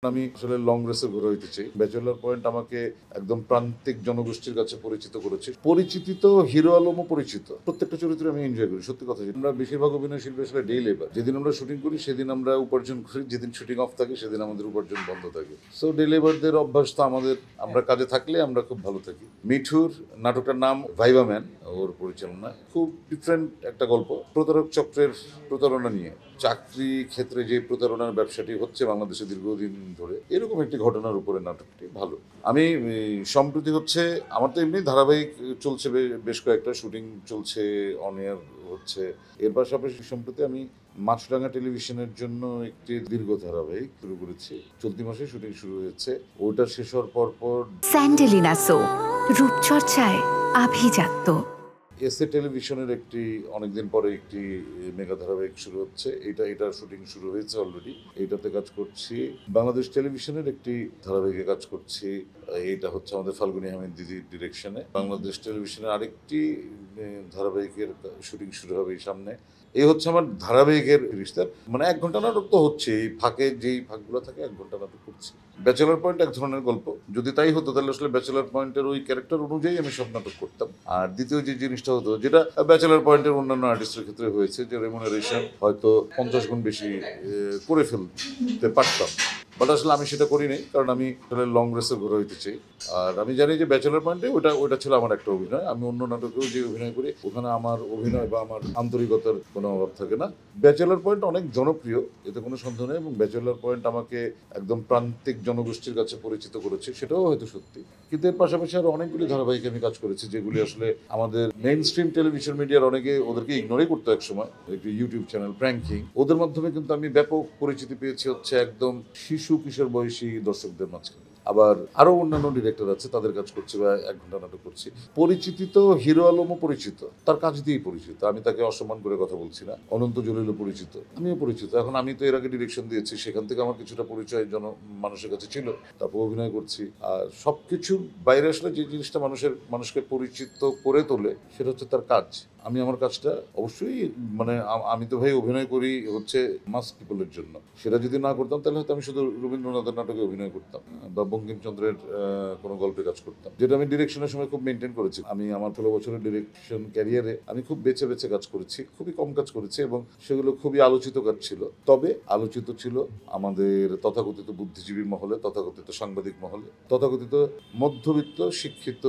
আমি আসলে লং রেসে ঘুরে হইতে চাই। ব্যাচেলর পয়েন্ট আমাকে একদম প্রান্তিক জনগোষ্ঠীর কাছে পরিচিত করেছে। পরিচিতি তো হিরো আলমও পরিচিত। প্রত্যেকটা চরিত্রে আমি এনজয় করি। সত্যি কথা যেটা। আমরা বেশিরভাগ অভিনয় শিল্পী আসলে ডে লেবার। যেদিন আমরা শুটিং করি সেদিন আমরা উপার্জন করি, যেদিন শুটিং অফ থাকে সেদিন আমাদের উপার্জন বন্ধ থাকে। সো ডে লেবারদের অভ্যাস তো আমাদের, আমরা কাজে থাকলে আমরা খুব ভালো থাকি। মিঠুর নাটকটার নাম ভাইবা ম্যান, ওর পরিচালনা। খুব ডিফারেন্ট একটা গল্প। প্রতারক চক্রের প্রতারণা নিয়ে। চাকরি ক্ষেত্রে যে প্রতারণার ব্যবসাটি হচ্ছে বাংলাদেশে দীর্ঘদিন ধরে, এরকম একটি ঘটনার উপরে নাটকটি ভালো। আমি সম্প্রতি হচ্ছে আমার তো এমনি ধারাবাহিক চলছে, বেশ কয়েকটা শুটিং চলছে, অন এয়ার হচ্ছে। এর পাশাপাশি সম্প্রতি আমি মাছরাঙা টেলিভিশনের জন্য একটি দীর্ঘ ধারাবাহিক শুরু করেছি। চলতি মাসে শুটিং শুরু হয়েছে। ওটা শেষ হওয়ার পর স্যান্ডেলিনা সো রূপচর্চায় আভিজাত্য। এসএ টেলিভিশনের একটি অনেকদিন পরে একটি মেগা ধারাবাহিক শুরু হচ্ছে। এটার শুটিং শুরু হয়েছে অলরেডি। এইটাতে কাজ করছি। বাংলাদেশ টেলিভিশনের একটি ধারাবাহিকে কাজ করছি। এইটা হচ্ছে আমাদের ফাল্গুনী আহমেদ দিদির ডিরেকশনে। বাংলাদেশ টেলিভিশনের আরেকটি ধারাবাহিকের শুটিং শুরু হবে এই সামনে। এই হচ্ছে আমার ধারাবাহিকের রিস্তা। মানে 1 ঘন্টা নাটক তো হচ্ছে, এই ফাঁকে যেই ফাঁকগুলো থাকে 1 ঘন্টা নাটক করছি। ব্যাচেলর পয়েন্ট এক ধরনের গল্প। যদি তাই হতো তাহলে আসলে ব্যাচেলর পয়েন্টের ওই ক্যারেক্টার অনুযায়ী আমি সব নাটক করতাম। আর দ্বিতীয় যে জিনিসটা হতো, যেটা ব্যাচেলর পয়েন্টের অন্যান্য আর্টিস্টের ক্ষেত্রে হয়েছে, যে রেমুনারেশন হয়তো 50 গুণ বেশি করে ফেলতে পারতাম। বাট আসলে আমি সেটা করি নাই, কারণ আমি আসলে লং রেসে ঘুরে হইতে চাই। আর আমি জানি যে ব্যাচেলর পয়েন্টে ওটা ছিল আমার একটা অভিনয়। আমি অন্য নাটকেও যে অভিনয় করি ওখানে আমার অভিনয় বা আমার আন্তরিকতার কোনো অভাব থাকে না। ব্যাচেলর পয়েন্ট অনেক জনপ্রিয়, এতে কোনো সন্দেহ নেই, এবং ব্যাচেলর পয়েন্ট আমাকে একদম প্রান্তিক জনগোষ্ঠীর কাছে পরিচিত করেছে, সেটাও হয়তো সত্যি। কিন্তু এর পাশাপাশি আরো অনেকগুলি ধারাবাহিক আমি কাজ করেছি, যেগুলি আসলে আমাদের মেইন স্ট্রিম টেলিভিশন মিডিয়ার অনেকে ওদেরকে ইগনোরই করতো এক সময়। একটি ইউটিউব চ্যানেল প্র্যাঙ্কিং, ওদের মাধ্যমে কিন্তু আমি ব্যাপক পরিচিতি পেয়েছি হচ্ছে একদম শিশু কিশোর বয়সী দর্শকদের মাঝখানে। আবার আরো অন্যান্য ডিরেক্টর আছে, তাদের কাজ করছি বা 1 ঘন্টা নাটক করছি। পরিচিতি তো হিরো আলমও পরিচিত, তার কাজ দিয়েই পরিচিত। আমি তাকে অসম্মান করে কথা বলছি না। অনন্ত জলিলও পরিচিত, আমিও পরিচিত। এখন আমি তো এর আগে ডিরেকশন দিয়েছি, সেখান থেকে আমার কিছুটা পরিচয় মানুষের কাছে ছিল। তারপর অভিনয় করছি। আর সবকিছুর বাইরে আসলে যে জিনিসটা মানুষকে পরিচিত করে তোলে সেটা হচ্ছে তার কাজ। আমি আমার কাজটা অবশ্যই, মানে আমি তো ভাই অভিনয় করি হচ্ছে মাস পিপলের জন্য। সেটা যদি না করতাম তাহলে হয়তো আমি শুধু রবীন্দ্রনাথের নাটকে অভিনয় করতাম বা বঙ্কিমচন্দ্রের কোনো গল্পে কাজ করতাম, যেটা আমি ডিরেকশনের সময় খুব মেনটেন করেছি। আমি আমার 16 বছরের ডিরেকশন ক্যারিয়ারে আমি খুব বেছে বেছে কাজ করেছি, খুবই কম কাজ করেছি, এবং সেগুলো খুবই আলোচিত কাজ ছিল। তবে আলোচিত ছিল আমাদের তথাকথিত বুদ্ধিজীবী মহলে, তথাকথিত সাংবাদিক মহলে, তথাকথিত মধ্যবিত্ত শিক্ষিত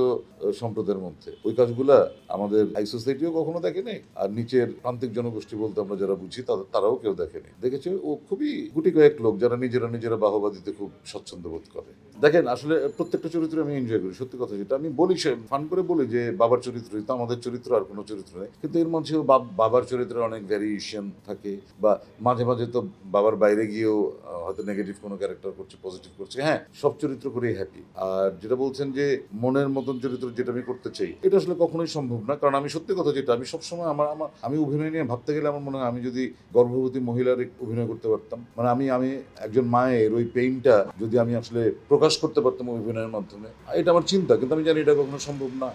সম্প্রদায়ের মধ্যে। ওই কাজগুলা আমাদের হাই সোসাইটিও কখনো দেখেনি, আর নিচের প্রান্তিক জনগোষ্ঠী বলতে আমরা যারা বুঝি তারাও কেউ দেখেনি। দেখেছে ও খুবই গুটি কয়েক লোক যারা নিজেরা বাহবা দিতে খুব স্বচ্ছন্দ বোধ করে। দেখেন আসলে প্রত্যেকটা চরিত্রে আমি এনজয় করি। সত্যি কথা যেটা, আমি বলি ফান করে বলি যে বাবার চরিত্র তো আমাদের চরিত্র, আর কোনো চরিত্র নেই। কিন্তু এর মধ্যেও বাবার চরিত্রের অনেক ভ্যারিয়েশন থাকে, বা মাঝে মাঝে তো বাবার বাইরে গিয়েও হয়তো নেগেটিভ কোনো ক্যারেক্টার করছে, পজিটিভ করছে। হ্যাঁ, সব চরিত্র করেই হ্যাপি। আর যেটা বলছেন যে মনের মতন চরিত্র যেটা আমি করতে চাই, এটা আসলে কখনোই সম্ভব না। কারণ আমি সত্যি কথা যেটা, আমি সবসময় আমি অভিনয় নিয়ে ভাবতে গেলে আমার মনে হয় আমি যদি গর্ভবতী মহিলার অভিনয় করতে পারতাম, মানে আমি একজন মায়ের ওই পেইনটা যদি আমি আসলে প্রকাশ করতে পারতাম অভিনয়ের মাধ্যমে, এটা আমার চিন্তা। কিন্তু আমি জানি এটা কখনো সম্ভব না।